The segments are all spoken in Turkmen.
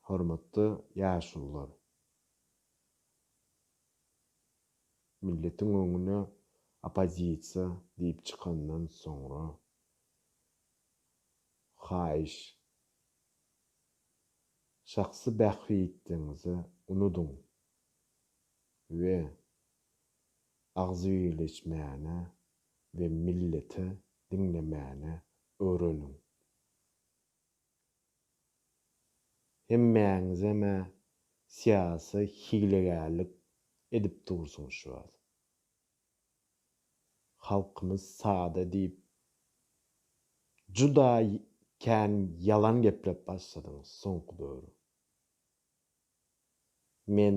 Hormatly ýaşulylar. Milletin öňüne opozisiýa diýip çykandan soňra haýyş, şahsy bähwitligiňizi unudyň we agzy birleşmäne we milleti diňlemäne öwreniň. Hemmäňizeme siýasy hilegärlik edip dursunuz şu an. Halkymız sada diýip juda kän yalan geplep başladyňyz soňky döwür. Men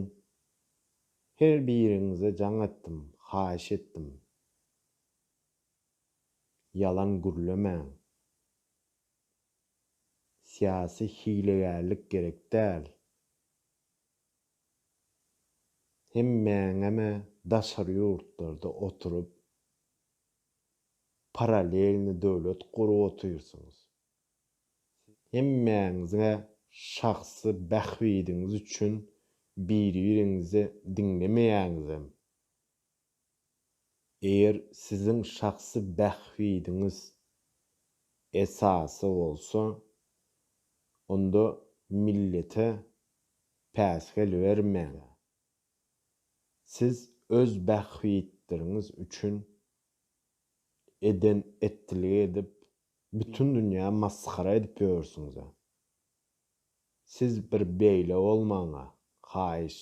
her biriňize jaň etdim, haýyş etdim. Yalan gürlemäň. Siyasi hilegärlik gerek däl. Hemmäňeme daşary ýurtlarda oturup paralelni döwlet gurup oturýarsyňyz. Hemmäňize şahsy bähwitligiňiz üçin biri-biriňizi diňlemeýäňizem. Eger siziň şahsy bähwitligiňiz esasy bolsa, onda millete päsgel bermeň. Siz öz bähwitligiňiz üçin etdilik edip bütün dünýä maskara edip ýörsiňiz. Siz bir beýle bolmaňa, haýyş.